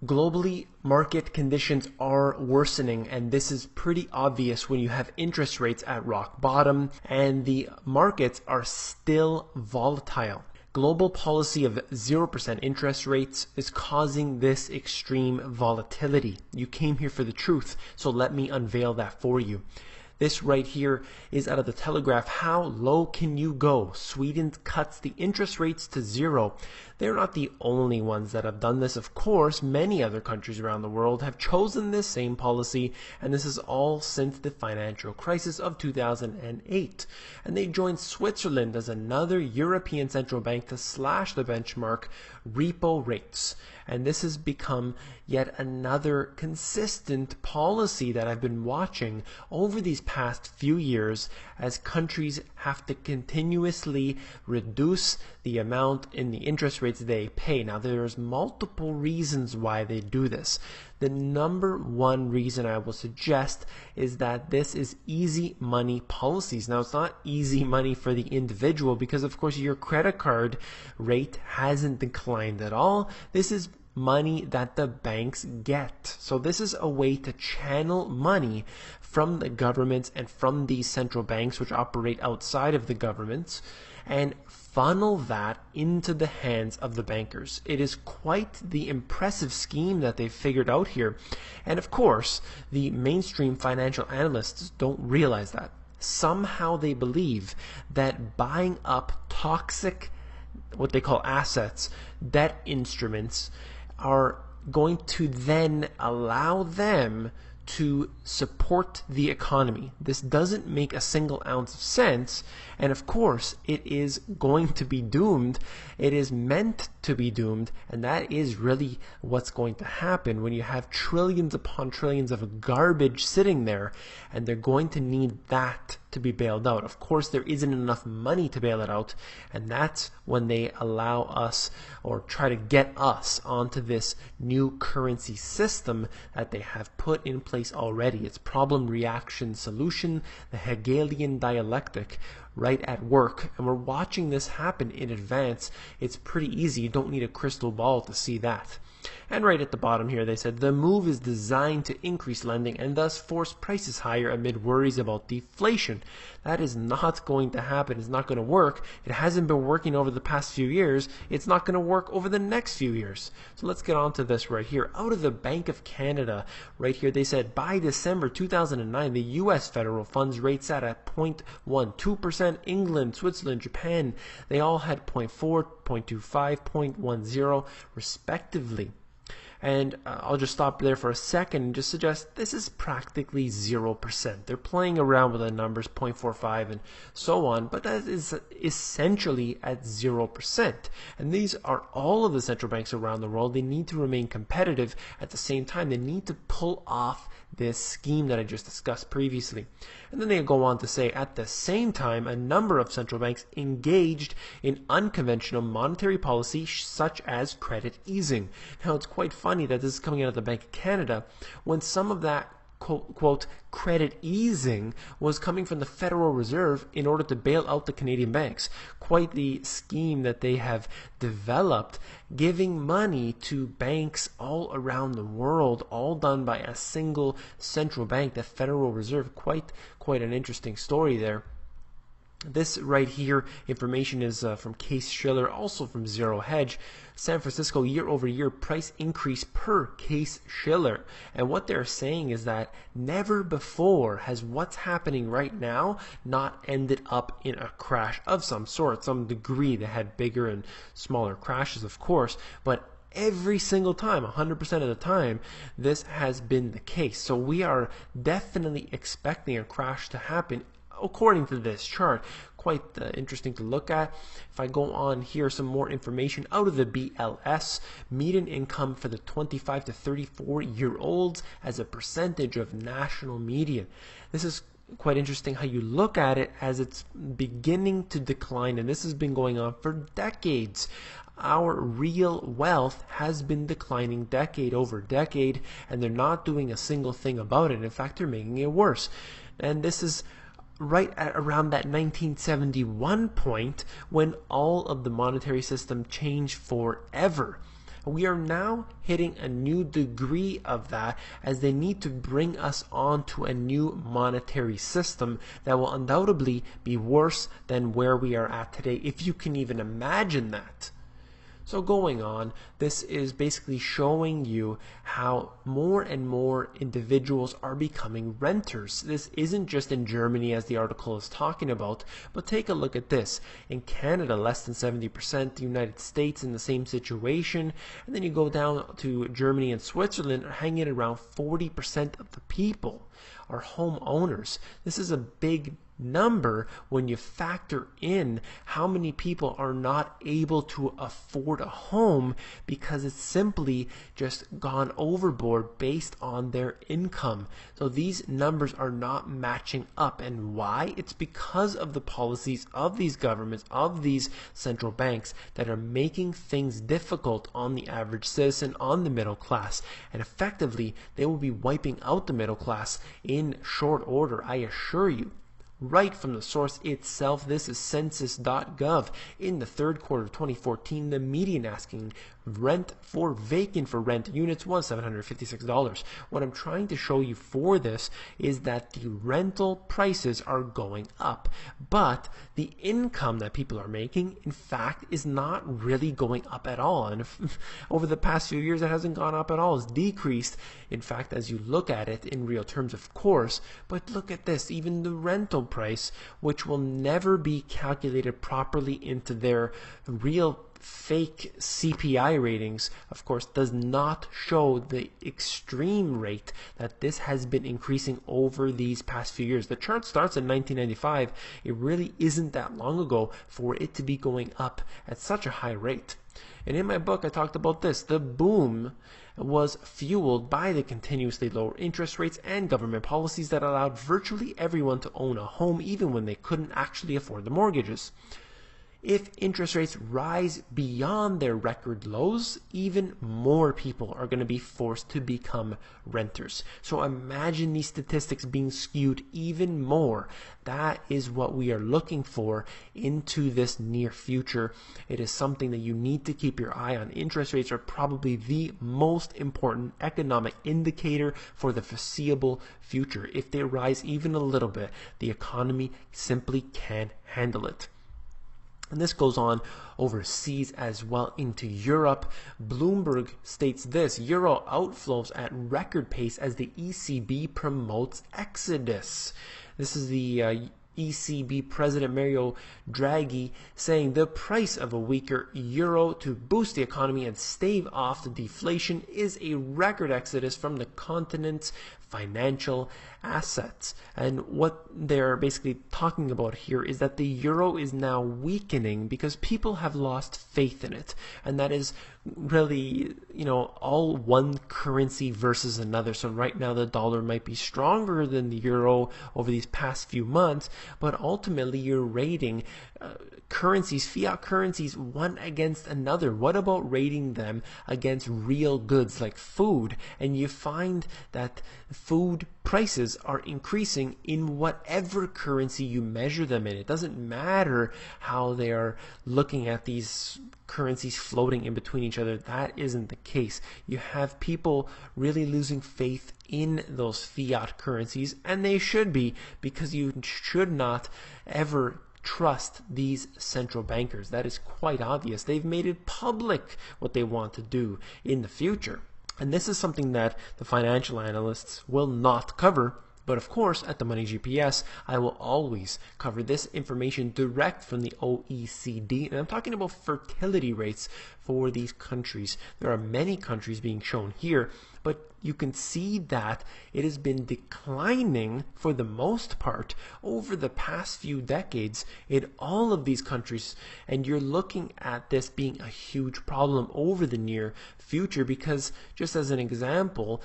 Globally, market conditions are worsening, and this is pretty obvious when you have interest rates at rock bottom and the markets are still volatile. Global policy of 0% interest rates is causing this extreme volatility. You came here for the truth, so let me unveil that for you. This right here is out of the Telegraph. How low can you go? Sweden cuts the interest rates to 0. They're not the only ones that have done this. Of course, many other countries around the world have chosen this same policy, and this is all since the financial crisis of 2008. And they joined Switzerland as another European central bank to slash the benchmark repo rates. And this has become yet another consistent policy that I've been watching over these past few years as countries have to continuously reduce the amount in the interest rates they pay. Now, there's multiple reasons why they do this. The number one reason I will suggest is that this is easy money policies. Now, it's not easy money for the individual because, of course, your credit card rate hasn't declined at all. This is money that the banks get. So this is a way to channel money from the governments and from these central banks which operate outside of the governments and funnel that into the hands of the bankers. It is quite the impressive scheme that they've figured out here. And of course, the mainstream financial analysts don't realize that. Somehow they believe that buying up toxic, what they call assets, debt instruments, are going to then allow them to support the economy. This doesn't make a single ounce of sense, and of course it is going to be doomed. It is meant to be doomed, and that is really what's going to happen when you have trillions upon trillions of garbage sitting there, and they're going to need that to be bailed out. Of course, there isn't enough money to bail it out, and that's when they allow us or try to get us onto this new currency system that they have put in place already. It's problem, reaction, solution, the Hegelian dialectic right at work, and we're watching this happen in advance. It's pretty easy. You don't need a crystal ball to see that. And right at the bottom here, they said the move is designed to increase lending and thus force prices higher amid worries about deflation. That is not going to happen. It's not going to work. It hasn't been working over the past few years. It's not going to work over the next few years. So let's get on to this right here. Out of the Bank of Canada, right here, they said by December 2009, the U.S. federal funds rate sat at 0.12%. England, Switzerland, Japan, they all had 0.4, 0.25, 0.10 respectively. And I'll just stop there for a second and just suggest this is practically 0%. They're playing around with the numbers 0.45 and so on, but that is essentially at 0%. And these are all of the central banks around the world. They need to remain competitive. At the same time, they need to pull off this scheme that I just discussed previously. And then they go on to say, at the same time, a number of central banks engaged in unconventional monetary policy such as credit easing. Now, it's quite funny that this is coming out of the Bank of Canada when some of that quote credit easing was coming from the Federal Reserve in order to bail out the Canadian banks. Quite the scheme that they have developed, giving money to banks all around the world, all done by a single central bank, the Federal Reserve. Quite an interesting story there. This right here information is from Case Shiller, also from Zero Hedge. San Francisco year-over-year price increase per Case Shiller. And what they're saying is that never before has what's happening right now not ended up in a crash of some sort, some degree. They had bigger and smaller crashes, of course, but every single time, 100% of the time, this has been the case. So we are definitely expecting a crash to happen according to this chart. Quite interesting to look at. If I go on here, some more information out of the BLS, median income for the 25 to 34 year olds as a percentage of national median. This is quite interesting how you look at it as it's beginning to decline, and this has been going on for decades. Our real wealth has been declining decade over decade, and they're not doing a single thing about it. In fact, they're making it worse. And this is right at around that 1971 point when all of the monetary system changed forever. We are now hitting a new degree of that as they need to bring us onto a new monetary system that will undoubtedly be worse than where we are at today, if you can even imagine that. So going on, this is basically showing you how more and more individuals are becoming renters. This isn't just in Germany, as the article is talking about, but take a look at this. In Canada, less than 70%, the United States in the same situation, and then you go down to Germany and Switzerland, hanging around 40% of the people are homeowners. This is a big number when you factor in how many people are not able to afford a home because it's simply just gone overboard based on their income. So these numbers are not matching up. And why? It's because of the policies of these governments, of these central banks, that are making things difficult on the average citizen, on the middle class. And effectively, they will be wiping out the middle class in short order, I assure you. Right from the source itself, this is census.gov. In the third quarter of 2014, the median asking rent for vacant for rent units was $756. What I'm trying to show you for this is that the rental prices are going up, but the income that people are making, in fact, is not really going up at all. And over the past few years, it hasn't gone up at all. It's decreased, in fact, as you look at it in real terms, of course. But look at this, even the rental price, which will never be calculated properly into their real fake CPI ratings, of course, does not show the extreme rate that this has been increasing over these past few years. The chart starts in 1995. It really isn't that long ago for it to be going up at such a high rate. And in my book, I talked about this. The boom was fueled by the continuously lower interest rates and government policies that allowed virtually everyone to own a home, even when they couldn't actually afford the mortgages. If interest rates rise beyond their record lows, even more people are going to be forced to become renters. So imagine these statistics being skewed even more. That is what we are looking for into this near future. It is something that you need to keep your eye on. Interest rates are probably the most important economic indicator for the foreseeable future. If they rise even a little bit, the economy simply can't handle it. And this goes on overseas as well into Europe. Bloomberg states this: euro outflows at record pace as the ECB promotes exodus. This is the ECB President Mario Draghi saying the price of a weaker euro to boost the economy and stave off the deflation is a record exodus from the continent's financial assets. And what they're basically talking about here is that the euro is now weakening because people have lost faith in it. And that is really, all one currency versus another. So right now the dollar might be stronger than the euro over these past few months, but ultimately you're rating currencies, fiat currencies, one against another. What about rating them against real goods like food? And you find that food prices are increasing in whatever currency you measure them in. It doesn't matter how they are looking at these currencies floating in between each other. That isn't the case. You have people really losing faith in those fiat currencies, and they should be, because you should not ever trust these central bankers. That is quite obvious. They've made it public what they want to do in the future. And this is something that the financial analysts will not cover. But of course, at the Money GPS, I will always cover this information direct from the OECD. And I'm talking about fertility rates for these countries. There are many countries being shown here, but you can see that it has been declining for the most part over the past few decades in all of these countries. And you're looking at this being a huge problem over the near future because, just as an example,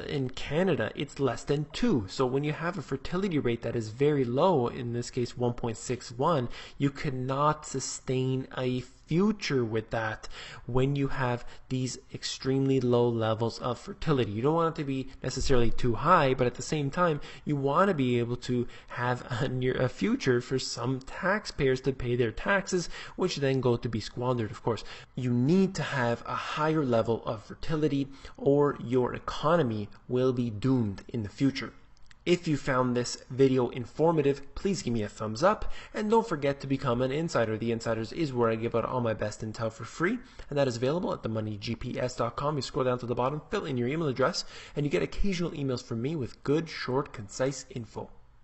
in Canada, it's less than 2. So when you have a fertility rate that is very low, in this case 1.61, you cannot sustain a future with that when you have these extremely low levels of fertility. You don't want it to be necessarily too high, but at the same time, you want to be able to have a future for some taxpayers to pay their taxes, which then go to be squandered, of course. You need to have a higher level of fertility or your economy will be doomed in the future. If you found this video informative, please give me a thumbs up and don't forget to become an insider. The Insiders is where I give out all my best intel for free, and that is available at themoneygps.com. You scroll down to the bottom, fill in your email address, and you get occasional emails from me with good, short, concise info.